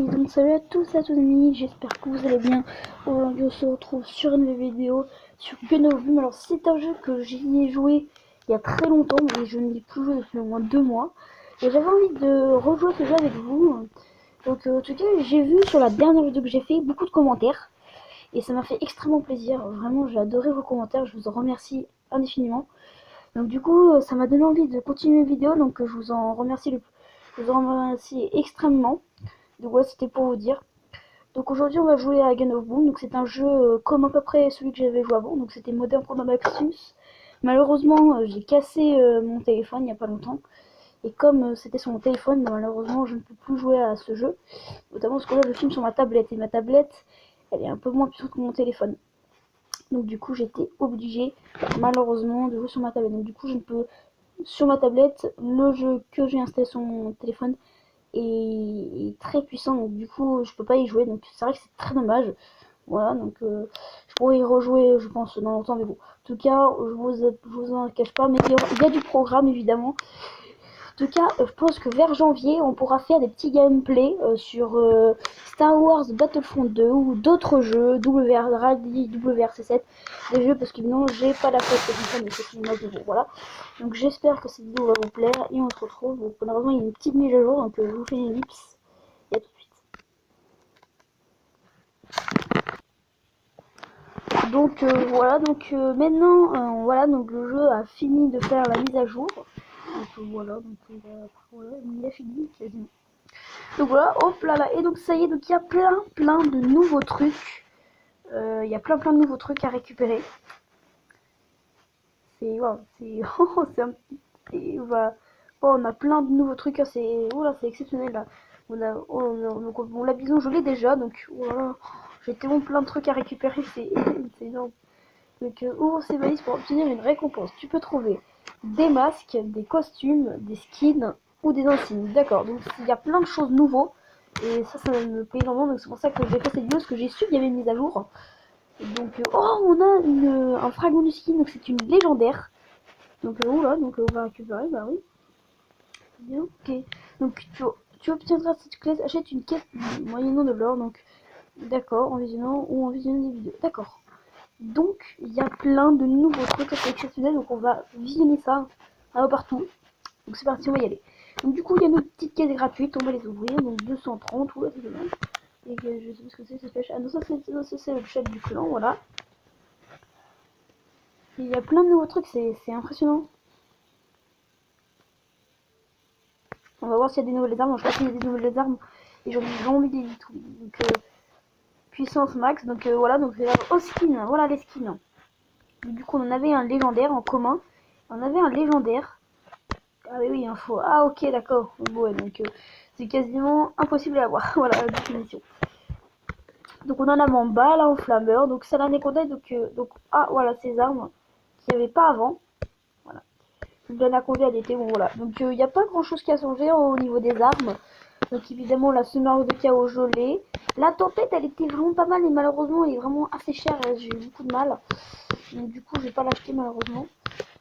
Et donc salut à tous et à toutes les amis, j'espère que vous allez bien. Aujourd'hui on se retrouve sur une nouvelle vidéo sur Gun of Bloom. Alors c'est un jeu que j'y ai joué il y a très longtemps, mais je n'y ai plus joué depuis au moins 2 mois. Et j'avais envie de rejouer ce jeu avec vous. Donc en tout cas j'ai vu sur la dernière vidéo que j'ai fait beaucoup de commentaires. Et ça m'a fait extrêmement plaisir, vraiment j'ai adoré vos commentaires, je vous en remercie indéfiniment. Donc du coup ça m'a donné envie de continuer la vidéo, donc je vous en remercie extrêmement. Donc voilà, c'était pour vous dire. Donc aujourd'hui on va jouer à Gun of Bloom. Donc c'est un jeu comme à peu près celui que j'avais joué avant. Donc c'était Modern Combat Maxus. Malheureusement j'ai cassé mon téléphone il n'y a pas longtemps. Et comme c'était sur mon téléphone, malheureusement je ne peux plus jouer à ce jeu. Notamment parce que là je filme sur ma tablette. Et ma tablette elle est un peu moins puissante que mon téléphone. Donc du coup j'étais obligée malheureusement de jouer sur ma tablette. Donc du coup je ne peux sur ma tablette, le jeu que j'ai installé sur mon téléphone est très puissant, donc du coup je peux pas y jouer, donc c'est vrai que c'est très dommage. Voilà, donc je pourrais y rejouer je pense dans longtemps, mais bon, en tout cas je vous en cache pas, mais il y a du programme évidemment. En tout cas je pense que vers janvier on pourra faire des petits gameplays sur Star Wars Battlefront 2 ou d'autres jeux, Rally WRC7, des jeux parce que non j'ai pas la PlayStation, mais c'est une autre vidéo, voilà. Donc j'espère que cette vidéo va vous plaire et on se retrouve. Donc, malheureusement il y a une petite mise à jour, donc je vous fais une ellipse et à tout de suite. Donc voilà, donc maintenant voilà, donc le jeu a fini de faire la mise à jour. Donc voilà, donc voilà, il a fini quasiment. Donc voilà, hop là là, et donc ça y est, donc il y a plein de nouveaux trucs. Il y a plein de nouveaux trucs à récupérer. C'est wow, c'est c'est un petit voilà. Oh, on a plein de nouveaux trucs, c'est oula, c'est exceptionnel là. Bon, la bison je l'ai déjà, donc voilà, j'ai tellement plein de trucs à récupérer, c'est énorme. Donc ouvre ces valises pour obtenir une récompense. Tu peux trouver des masques, des costumes, des skins ou des insignes. D'accord, donc il y a plein de choses nouveaux. Et ça me plaît énormément, donc c'est pour ça que j'ai fait cette vidéo, parce que j'ai su qu'il y avait une mise à jour. Donc oh, on a un fragment du skin, donc c'est une légendaire. Donc oula, donc on va récupérer, bah oui. Bien, ok. Donc tu obtiendras cette clé, achète une caisse moyennant de l'or, donc d'accord, en visionnant ou en visionnant des vidéos. D'accord. Donc il y a plein de nouveaux trucs exceptionnels, donc on va visionner ça partout. Donc c'est parti, on va y aller. Donc du coup il y a nos petites caisses gratuites, on va les ouvrir, donc 230, ouais c'est dommage. Et je sais pas ce que c'est, c'est ah non ça c'est le chef du clan, voilà. Il y a plein de nouveaux trucs, c'est impressionnant. On va voir s'il y a des nouvelles armes. Je crois qu'il y a des nouvelles armes. Et j'en ai envie des tout. Donc puissance max. Donc voilà, donc au skin. Voilà les skins. Donc, du coup on en avait un légendaire en commun. On avait un légendaire. Ah oui, info. Ah ok d'accord. Ouais, donc c'est quasiment impossible à avoir. Voilà la définition. Donc on en a en bas là en flammeur. Donc ça l'année qu'on a. Donc ah voilà ces armes qu'il n'y avait pas avant. Voilà. Je donne à combien d'été. Bon voilà. Donc il n'y a pas grand chose qui a changé au niveau des armes. Donc évidemment la scénario de chaos gelé. La tempête elle était vraiment pas mal et malheureusement elle est vraiment assez chère, j'ai eu beaucoup de mal. Donc du coup je vais pas l'acheter malheureusement.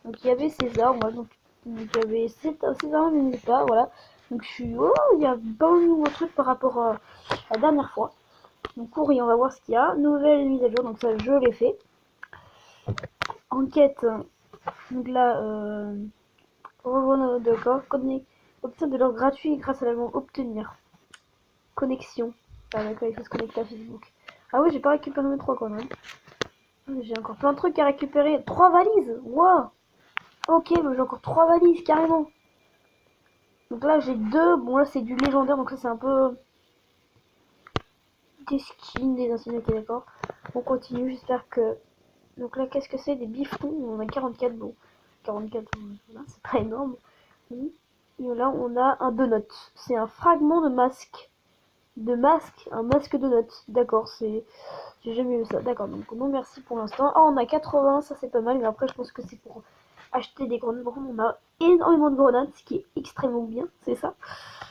Donc il y avait ces armes, donc il y avait ces armes mais pas, voilà. Donc je suis oh il y a pas de nouveaux trucs par rapport à la dernière fois. Donc courrier on va voir ce qu'il y a. Nouvelle mise à jour, donc ça je l'ai fait. Enquête, donc là rejoindre d'accord, obtenir de l'or gratuit grâce à l'allemand obtenir. Connexion. Ah d'accord, il faut se connecter à Facebook. Ah oui, j'ai pas récupéré mes 3 quand même. J'ai encore plein de trucs à récupérer. 3 valises. Wow. Ok, mais j'ai encore 3 valises carrément. Donc là j'ai 2. Bon là c'est du légendaire, donc ça c'est un peu des skins, des insignes, ok d'accord. On continue, j'espère que... Donc là qu'est-ce que c'est? Des bifrons. On a 44, bon. 44, voilà, c'est pas énorme. Et là on a un donut. C'est un fragment de masque. Un masque de notes. D'accord, c'est... J'ai jamais vu ça. D'accord, donc non merci pour l'instant. Ah, on a 80, ça c'est pas mal, mais après je pense que c'est pour acheter des grenades. Par contre, on a énormément de grenades, ce qui est extrêmement bien, c'est ça.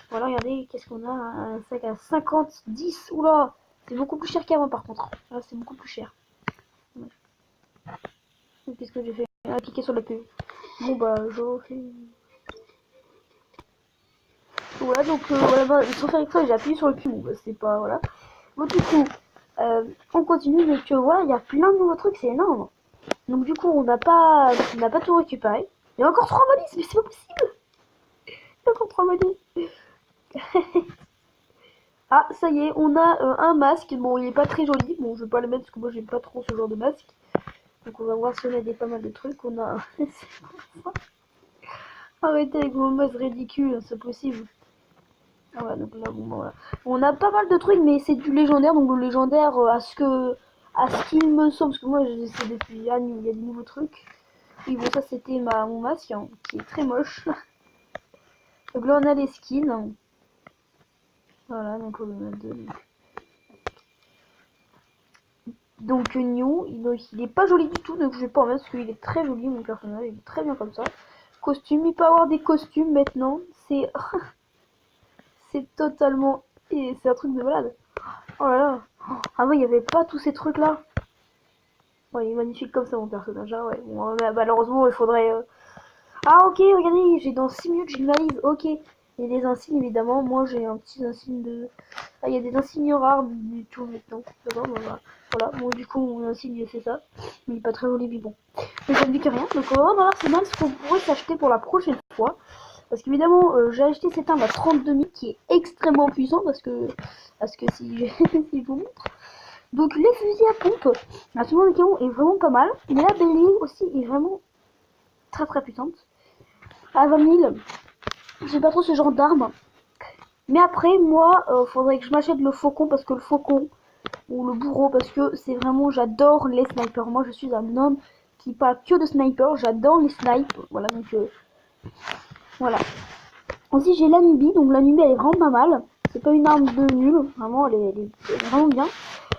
Voilà, regardez, qu'est-ce qu'on a? Un sac à 50, 10, oula, c'est beaucoup plus cher qu'avant par contre. Là, c'est beaucoup plus cher. Qu'est-ce que j'ai fait? Ah, cliquer sur la pub. Bon bah, je fais... voilà, donc voilà, bah, sans faire exprès, j'ai appuyé sur le cul, bon, bah, c'est pas, voilà. Bon, du coup, on continue, donc voilà, il y a plein de nouveaux trucs, c'est énorme. Donc du coup, on n'a pas tout récupéré. Il y a encore 3 valises, mais c'est pas possible. Il y a encore 3 valises. Ah, ça y est, on a un masque. Bon, il est pas très joli. Bon, je vais pas le mettre parce que moi j'aime pas trop ce genre de masque. Donc on va voir si on a des pas mal de trucs. On a... Arrêtez avec vos masques ridicules, c'est possible. Ah ouais, donc là, bon, voilà. On a pas mal de trucs, mais c'est du légendaire. Donc le légendaire, à ce qu'il me semble, parce que moi j'essaie depuis années, il y a des nouveaux trucs. Oui, bon, ça c'était mon masque, hein, qui est très moche. Donc là on a les skins. Voilà, donc on va mettre deux. Donc New, il est pas joli du tout, donc je vais pas en mettre parce qu'il est très joli mon personnage, il est très bien comme ça. Costume, il peut avoir des costumes maintenant, c'est c'est totalement et c'est un truc de malade. Oh là là. Ah ouais, il y avait pas tous ces trucs là. Ouais, il est magnifique comme ça mon personnage. Ah ouais, bon, malheureusement il faudrait Ah ok, regardez, j'ai dans 6 minutes j'ai une valise. OK. Il y a des insignes évidemment, moi j'ai un petit insigne de il y a des insignes rares du tout maintenant. D'accord, voilà, bon du coup mon insigne c'est ça. Mais il est pas très joli mais bon. Mais ça ne dit que rien. Donc on va voir c'est mal ce qu'on pourrait s'acheter pour la prochaine fois. Parce qu'évidemment j'ai acheté cette arme à 32 000 qui est extrêmement puissant parce que si, si je vous montre. Donc les fusils à pompe, la seconde canon est vraiment pas mal. Mais la Belly aussi est vraiment très très puissante. À 20 000, j'ai pas trop ce genre d'arme. Mais après, moi, faudrait que je m'achète le faucon parce que le faucon ou le bourreau parce que c'est vraiment, j'adore les snipers. Moi, je suis un homme qui parle que de snipers. J'adore les snipes. Voilà, donc voilà. Ensuite, j'ai l'Anubis. Donc l'Anubis, elle est vraiment pas mal. C'est pas une arme de nul. Vraiment, elle est vraiment bien.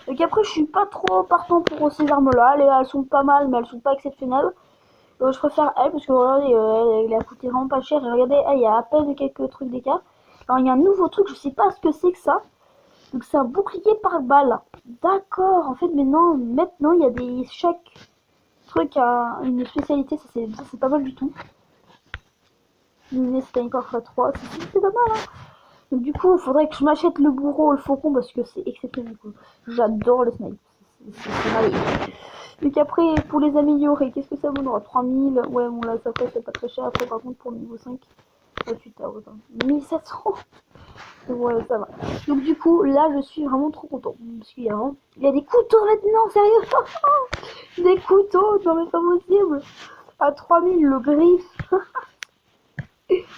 Donc après, je suis pas trop partant pour ces armes-là. Elles sont pas mal, mais elles sont pas exceptionnelles. Je préfère elle parce que regardez, elle a coûté vraiment pas cher. Et regardez, il y a à peine quelques trucs d'écart. Alors il y a un nouveau truc, je sais pas ce que c'est que ça. Donc c'est un bouclier par balle. D'accord, en fait maintenant il y a chaque truc a une spécialité, ça c'est pas mal du tout. Une sniper x3, c'est pas mal hein. Donc du coup il faudrait que je m'achète le bourreau, le faucon parce que c'est exceptionnel. J'adore le snipe. C'est magnifique. Donc après pour les améliorer, qu'est-ce que ça vaudra 3000. Ouais bon là ça fait c'est pas très cher. Après par contre pour le niveau 5, 28 euros. 1700. Ouais, ça va. Donc du coup, là, je suis vraiment trop content. Parce qu'il y a des couteaux maintenant, sérieux. Des couteaux, non mais pas possible. À 3000, le griffe.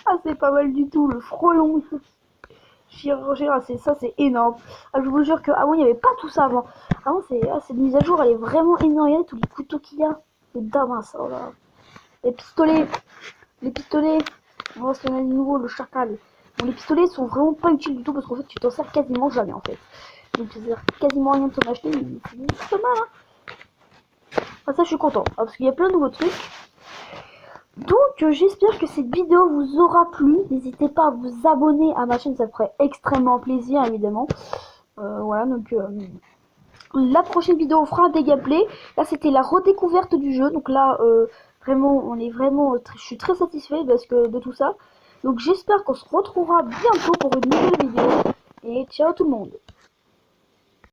Ah, c'est pas mal du tout, le frelon. Chirurgien, ça, c'est énorme. Ah, je vous jure que avant, il n'y avait pas tout ça avant. Avant, cette mise à jour, elle est vraiment énorme. Regardez tous les couteaux qu'il y a. C'est dingue, ça, là. Les pistolets. Les pistolets. On va se donner de nouveau le chacal. Bon, les pistolets sont vraiment pas utiles du tout parce qu'en fait tu t'en sers quasiment jamais en fait. Donc ça sert quasiment à rien de t'en acheter, mais c'est pas mal hein. Ah, ça je suis content parce qu'il y a plein de nouveaux trucs. Donc j'espère que cette vidéo vous aura plu. N'hésitez pas à vous abonner à ma chaîne, ça ferait extrêmement plaisir évidemment. Voilà donc la prochaine vidéo on fera des gameplays. Là c'était la redécouverte du jeu. Donc là vraiment je suis très satisfaite parce que de tout ça. Donc j'espère qu'on se retrouvera bientôt pour une nouvelle vidéo. Et ciao tout le monde.